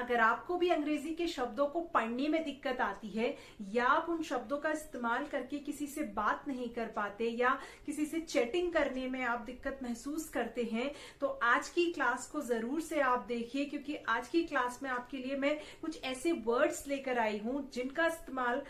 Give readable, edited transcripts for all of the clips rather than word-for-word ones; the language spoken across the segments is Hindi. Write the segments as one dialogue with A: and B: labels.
A: अगर आपको भी अंग्रेजी के शब्दों को पढ़ने में दिक्कत आती है या आप उन शब्दों का इस्तेमाल करके किसी से बात नहीं कर पाते या किसी से चैटिंग करने में आप दिक्कत महसूस करते हैं, तो आज की क्लास को जरूर से आप देखिए, क्योंकि आज की क्लास में आपके लिए मैं कुछ ऐसे वर्ड्स लेकर आई हूं जिनका इस्तेमाल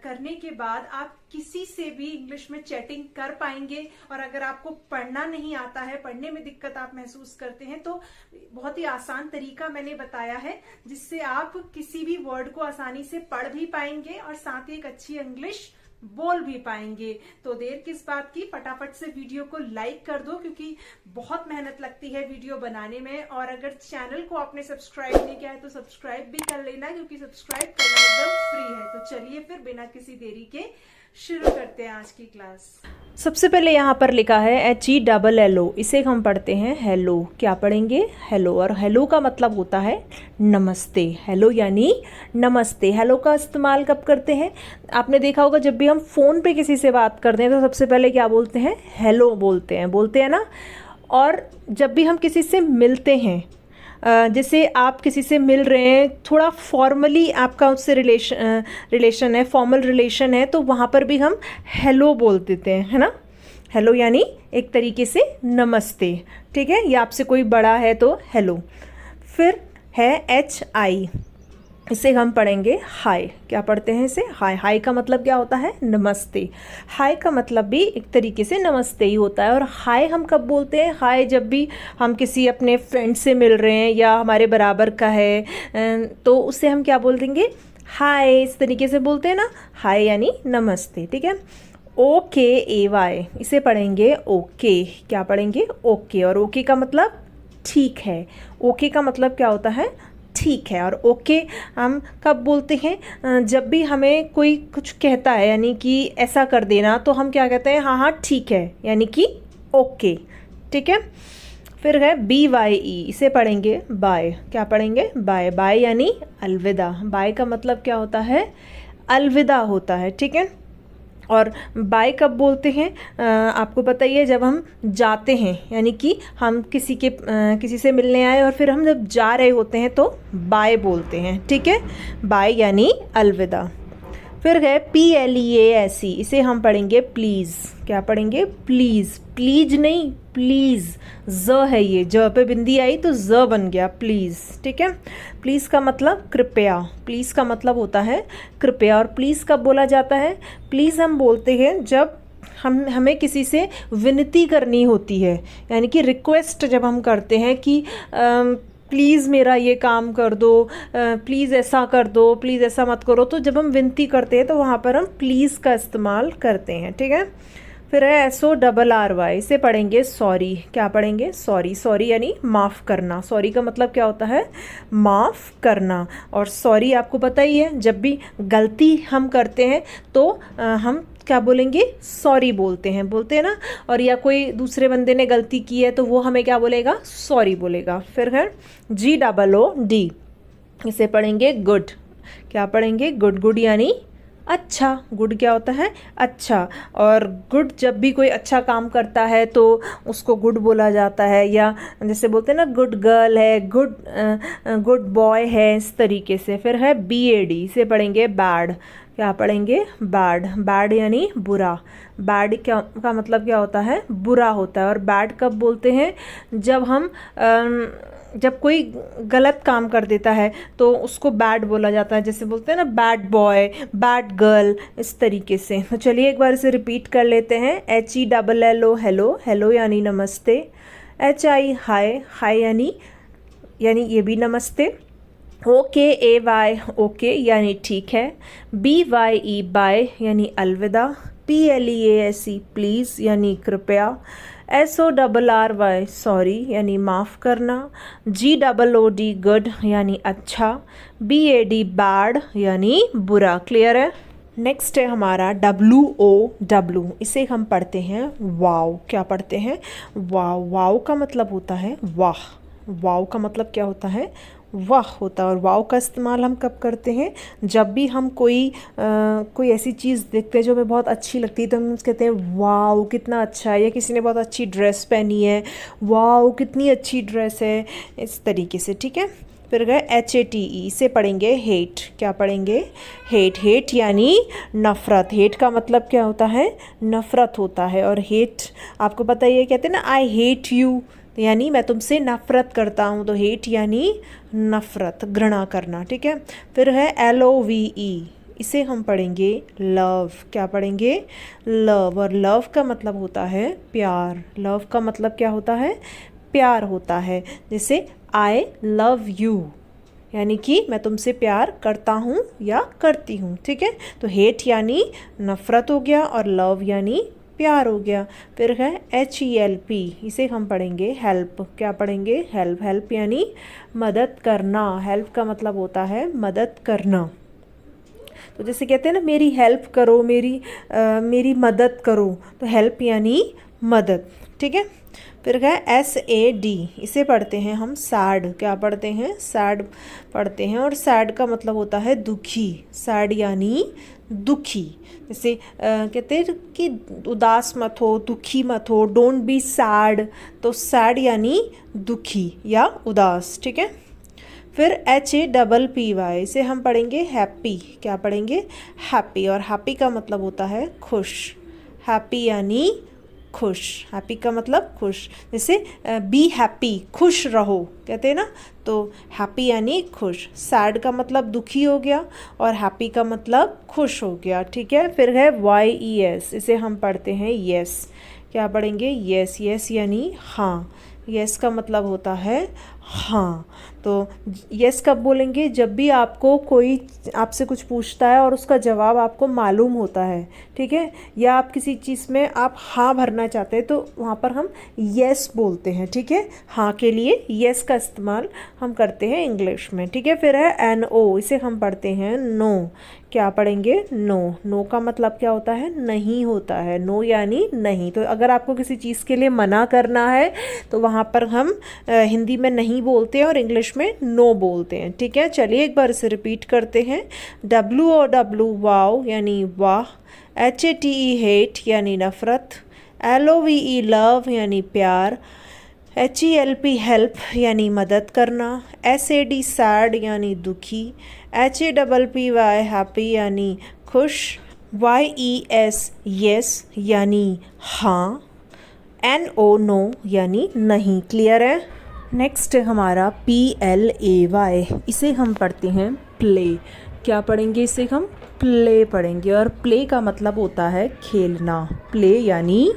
A: करने के बाद आप किसी से भी इंग्लिश में चैटिंग कर पाएंगे। और अगर आपको पढ़ना नहीं आता है, पढ़ने में दिक्कत आप महसूस करते हैं, तो बहुत ही आसान तरीका मैंने बताया है जिससे आप किसी भी वर्ड को आसानी से पढ़ भी पाएंगे और साथ ही एक अच्छी इंग्लिश बोल भी पाएंगे। तो देर किस बात की, फटाफट से वीडियो को लाइक कर दो, क्योंकि बहुत मेहनत लगती है वीडियो बनाने में। और अगर चैनल को आपने सब्सक्राइब नहीं किया है तो सब्सक्राइब भी कर लेना, क्योंकि सब्सक्राइब करना एकदम फ्री है। तो चलिए फिर बिना किसी देरी के शुरू करते हैं आज की क्लास।
B: सबसे पहले यहाँ पर लिखा है HELLO, इसे हम पढ़ते हैं हेलो। क्या पढ़ेंगे? हेलो। और हेलो का मतलब होता है नमस्ते। हेलो यानी नमस्ते। हेलो का इस्तेमाल कब करते हैं? आपने देखा होगा जब भी हम फ़ोन पे किसी से बात करते हैं तो सबसे पहले क्या बोलते हैं? हेलो बोलते हैं ना। और जब भी हम किसी से मिलते हैं, जैसे आप किसी से मिल रहे हैं, थोड़ा फॉर्मली आपका उससे रिलेशन है, फॉर्मल रिलेशन है, तो वहाँ पर भी हम हेलो बोल देते हैं, है ना। हेलो यानी एक तरीके से नमस्ते, ठीक है। या आपसे कोई बड़ा है तो हेलो। फिर है HI, इसे हम पढ़ेंगे हाय। क्या पढ़ते हैं इसे? हाय। हाय का मतलब क्या होता है? नमस्ते। हाय का मतलब भी एक तरीके से नमस्ते ही होता है। और हाय हम कब बोलते हैं? हाय जब भी हम किसी अपने फ्रेंड से मिल रहे हैं या हमारे बराबर का है, तो उससे हम क्या बोल देंगे? हाय। इस तरीके से बोलते हैं ना, हाय यानी नमस्ते, ठीक है। OKAY, इसे पढ़ेंगे ओके। क्या पढ़ेंगे? ओके। और ओके का मतलब ठीक है। ओके का मतलब क्या होता है? ठीक है। और ओके हम कब बोलते हैं? जब भी हमें कोई कुछ कहता है, यानी कि ऐसा कर देना, तो हम क्या कहते हैं? हाँ हाँ ठीक है, यानी कि ओके, ठीक है। फिर है BYE, इसे पढ़ेंगे बाय। क्या पढ़ेंगे? बाय। बाय यानी अलविदा। बाय का मतलब क्या होता है? अलविदा होता है, ठीक है। और बाय कब बोलते हैं? आपको पता ही है, जब हम जाते हैं, यानी कि हम किसी से मिलने आए और फिर हम जब जा रहे होते हैं तो बाय बोलते हैं, ठीक है। बाय यानी अलविदा। फिर है PLEASE, इसे हम पढ़ेंगे प्लीज़। क्या पढ़ेंगे? प्लीज़। प्लीज नहीं, प्लीज़। ज है ये, ज पे बिंदी आई तो ज बन गया, प्लीज़, ठीक है। प्लीज़ का मतलब कृपया। प्लीज़ का मतलब होता है कृपया। और प्लीज़ कब बोला जाता है? प्लीज़ हम बोलते हैं जब हमें किसी से विनती करनी होती है, यानी कि रिक्वेस्ट जब हम करते हैं कि प्लीज़ मेरा ये काम कर दो, प्लीज़ ऐसा कर दो, प्लीज़ ऐसा मत करो, तो जब हम विनती करते हैं तो वहाँ पर हम प्लीज़ का इस्तेमाल करते हैं, ठीक है। फिर है SORRY, इसे पढ़ेंगे सॉरी। क्या पढ़ेंगे? सॉरी। सॉरी यानी माफ़ करना। सॉरी का मतलब क्या होता है? माफ़ करना। और सॉरी आपको पता ही है, जब भी गलती हम करते हैं तो हम क्या बोलेंगे? सॉरी बोलते हैं ना। और या कोई दूसरे बंदे ने गलती की है तो वो हमें क्या बोलेगा? सॉरी बोलेगा। फिर है GOOD, इसे पढ़ेंगे गुड। क्या पढ़ेंगे? गुड। गुड यानी अच्छा। गुड क्या होता है? अच्छा। और गुड जब भी कोई अच्छा काम करता है तो उसको गुड बोला जाता है। या जैसे बोलते हैं ना, गुड गर्ल है, गुड बॉय है, इस तरीके से। फिर है BAD, इसे पढ़ेंगे बैड। क्या पढ़ेंगे? बैड। बैड यानी बुरा। बैड क्या का मतलब क्या होता है? बुरा होता है। और बैड कब बोलते हैं? जब कोई गलत काम कर देता है तो उसको बैड बोला जाता है, जैसे बोलते हैं ना, बैड बॉय, बैड गर्ल, इस तरीके से। तो चलिए एक बार इसे रिपीट कर लेते हैं। HELLO, hello. हेलो यानी नमस्ते। HI हाय। हाय यानी ये भी नमस्ते। OKAY, ओके यानी ठीक है। BYE बाय यानी अलविदा। PLEASE प्लीज़ यानी कृपया। SORRY सॉरी यानी माफ़ करना। GOOD गुड यानी अच्छा। BAD बैड यानी बुरा। क्लियर है? नेक्स्ट है हमारा WOW, इसे हम पढ़ते हैं वाव। क्या पढ़ते हैं? वाव। वाव का मतलब होता है वाह। वाव का मतलब क्या होता है? वाह होता है। और वाव का इस्तेमाल हम कब करते हैं? जब भी हम कोई ऐसी चीज़ देखते हैं जो हमें बहुत अच्छी लगती है तो हम कहते हैं वाव कितना अच्छा है। या किसी ने बहुत अच्छी ड्रेस पहनी है, वाव कितनी अच्छी ड्रेस है, इस तरीके से, ठीक है। फिर गए HATE, इसे पढ़ेंगे हेट। क्या पढ़ेंगे? हेट। हेट यानी नफ़रत। हेट का मतलब क्या होता है? नफ़रत होता है। और हेट आपको पता ही है, कहते हैं ना आई हेट यू, यानी मैं तुमसे नफ़रत करता हूँ। तो हेट यानी नफ़रत, घृणा करना। ठीक है। फिर है LOVE, इसे हम पढ़ेंगे लव। क्या पढ़ेंगे? लव। और लव का मतलब होता है प्यार। लव का मतलब क्या होता है? प्यार होता है। जैसे आई लव यू, यानी कि मैं तुमसे प्यार करता हूँ या करती हूँ। ठीक है। तो हेट यानी नफ़रत हो गया और लव यानी प्यार हो गया। फिर है HELP, इसे हम पढ़ेंगे हेल्प। क्या पढ़ेंगे? हेल्प। हेल्प यानी मदद करना। हेल्प का मतलब होता है मदद करना। तो जैसे कहते हैं ना मेरी हेल्प करो, मेरी मदद करो, तो हेल्प यानी मदद। ठीक है। फिर है SAD, इसे पढ़ते हैं हम सैड। क्या पढ़ते हैं? सैड पढ़ते हैं। और सैड का मतलब होता है दुखी। सैड यानी दुखी। जैसे कहते हैं कि उदास मत हो, दुखी मत हो, डोंट बी सैड। तो सैड यानी दुखी या उदास। ठीक है। फिर HAPPY, इसे हम पढ़ेंगे हैप्पी। क्या पढ़ेंगे? हैप्पी। और हैप्पी का मतलब होता है खुश। हैप्पी यानी खुश। हैप्पी का मतलब खुश। जैसे बी हैप्पी, खुश रहो, कहते हैं ना। तो हैप्पी यानी खुश। सैड का मतलब दुखी हो गया और हैप्पी का मतलब खुश हो गया। ठीक है। फिर है YES, इसे हम पढ़ते हैं यस। क्या पढ़ेंगे? यस। यस यानी हाँ। यस का मतलब होता है हाँ। तो यस कब बोलेंगे? जब भी आपको कोई आपसे कुछ पूछता है और उसका जवाब आपको मालूम होता है। ठीक है। या आप किसी चीज़ में आप हाँ भरना चाहते हैं, तो वहाँ पर हम यस बोलते हैं। ठीक है। हाँ के लिए यस का इस्तेमाल हम करते हैं इंग्लिश में। ठीक है। फिर है NO, इसे हम पढ़ते हैं नो। क्या पढ़ेंगे? नो। नो का मतलब क्या होता है? नहीं होता है। नो यानी नहीं। तो अगर आपको किसी चीज़ के लिए मना करना है तो वहाँ पर हम हिंदी में नहीं बोलते हैं और इंग्लिश में नो बोलते हैं। ठीक है। चलिए एक बार इसे रिपीट करते हैं। WOW वाओ यानी वाह। HATE हेट यानी नफ़रत। LOVE लव यानी प्यार। HELP हेल्प यानी मदद करना। SAD सैड यानी दुखी। HAPPY हैप्पी यानी खुश। YES यस यानी हाँ। NO नो यानी नहीं। क्लियर है? नेक्स्ट है हमारा PLAY, इसे हम पढ़ते हैं प्ले। क्या पढ़ेंगे? इसे हम प्ले पढ़ेंगे। और प्ले का मतलब होता है खेलना। प्ले यानी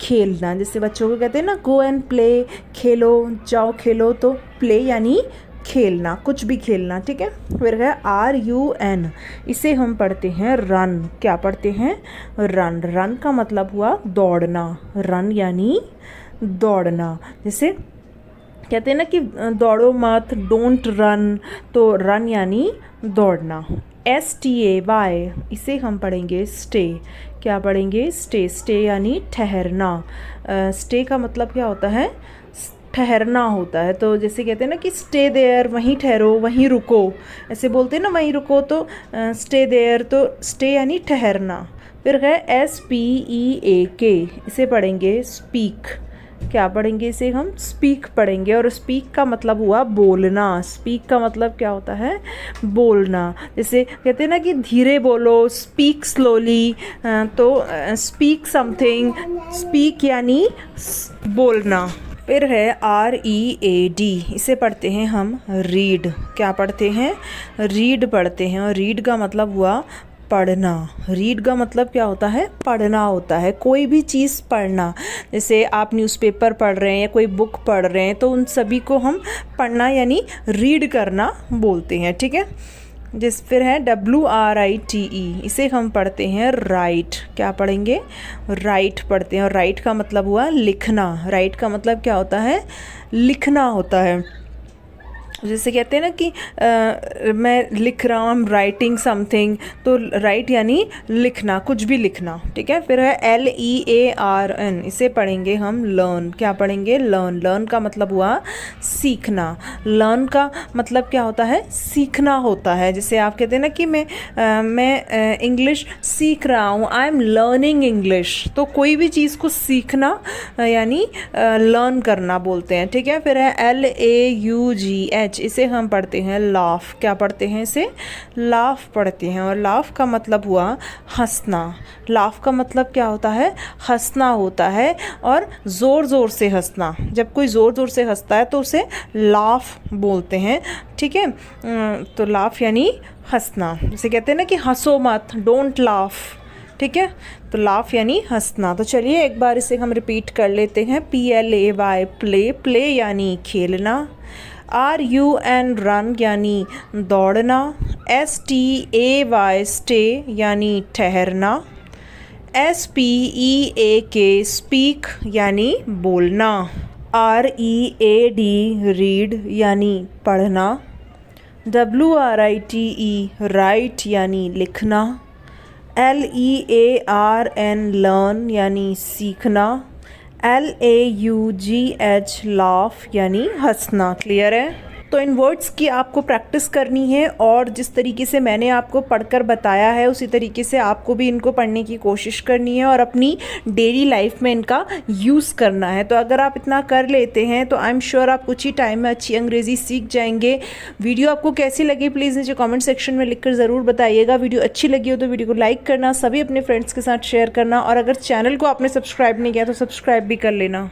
B: खेलना। जैसे बच्चों को कहते हैं ना गो एंड प्ले, खेलो, जाओ खेलो। तो प्ले यानी खेलना, कुछ भी खेलना। ठीक है। फिर है RUN, इसे हम पढ़ते हैं रन। क्या पढ़ते हैं? रन। रन का मतलब हुआ दौड़ना। रन यानी दौड़ना। जैसे कहते हैं ना कि दौड़ो मत, डोंट रन। तो रन यानी दौड़ना। STAY, इसे हम पढ़ेंगे स्टे। क्या पढ़ेंगे? स्टे। स्टे यानी ठहरना। स्टे का मतलब क्या होता है? ठहरना होता है। तो जैसे कहते हैं ना कि स्टे देयर, वहीं ठहरो, वहीं रुको, ऐसे बोलते हैं ना, वहीं रुको। तो स्टे देयर, तो स्टे यानी ठहरना। फिर है SPEAK, इसे पढ़ेंगे स्पीक। क्या पढ़ेंगे? इसे हम स्पीक पढ़ेंगे। और स्पीक का मतलब हुआ बोलना। स्पीक का मतलब क्या होता है? बोलना। जैसे कहते हैं ना कि धीरे बोलो, स्पीक स्लोली। तो स्पीक समथिंग, स्पीक यानी बोलना। फिर है READ, इसे पढ़ते हैं हम रीड। क्या पढ़ते हैं? रीड पढ़ते हैं। और रीड का मतलब हुआ पढ़ना। रीड का मतलब क्या होता है? पढ़ना होता है। कोई भी चीज़ पढ़ना। जैसे आप न्यूज़पेपर पढ़ रहे हैं या कोई बुक पढ़ रहे हैं, तो उन सभी को हम पढ़ना यानी रीड करना बोलते हैं। ठीक है। फिर है WRITE, इसे हम पढ़ते हैं राइट। क्या पढ़ेंगे? राइट पढ़ते हैं। और राइट का मतलब हुआ लिखना। राइट का मतलब क्या होता है? लिखना होता है। जैसे कहते हैं ना कि मैं लिख रहा हूँ, आई एम राइटिंग समथिंग। तो राइट यानी लिखना, कुछ भी लिखना। ठीक है। फिर है LEARN, इसे पढ़ेंगे हम लर्न। क्या पढ़ेंगे? लर्न। लर्न का मतलब हुआ सीखना। लर्न का मतलब क्या होता है? सीखना होता है। जैसे आप कहते हैं ना कि मैं इंग्लिश सीख रहा हूँ, आई एम लर्निंग इंग्लिश। तो कोई भी चीज़ को सीखना यानी लर्न करना बोलते हैं। ठीक है। फिर है LAUGH, H इसे हम पढ़ते हैं लाफ। क्या पढ़ते हैं इसे? लाफ पढ़ते हैं। और लाफ का मतलब हुआ हंसना। लाफ का मतलब क्या होता है? हंसना होता है, और ज़ोर ज़ोर से हंसना। जब कोई ज़ोर ज़ोर से हंसता है तो उसे लाफ बोलते हैं। ठीक है, तो लाफ यानी हंसना। जैसे कहते हैं ना कि हंसो मत, डोंट लाफ। ठीक है, तो लाफ यानी हंसना। तो चलिए एक बार इसे हम रिपीट कर लेते हैं। PLAY प्ले, प्ले यानी खेलना। RUN रन यानी दौड़ना। STAY स्टे यानी ठहरना। SPEAK स्पीक यानी बोलना। READ रीड यानी पढ़ना। WRITE राइट यानी लिखना। LEARN लर्न यानी सीखना। LAUGH लाफ यानी हंसना। क्लियर है? तो इन वर्ड्स की आपको प्रैक्टिस करनी है, और जिस तरीके से मैंने आपको पढ़कर बताया है उसी तरीके से आपको भी इनको पढ़ने की कोशिश करनी है और अपनी डेली लाइफ में इनका यूज़ करना है। तो अगर आप इतना कर लेते हैं तो आई एम श्योर आप कुछ ही टाइम में अच्छी अंग्रेज़ी सीख जाएंगे। वीडियो आपको कैसी लगी प्लीज़ नीचे कमेंट सेक्शन में लिखकर ज़रूर बताइएगा। वीडियो अच्छी लगी हो तो वीडियो को लाइक करना, सभी अपने फ्रेंड्स के साथ शेयर करना, और अगर चैनल को आपने सब्सक्राइब नहीं किया तो सब्सक्राइब भी कर लेना।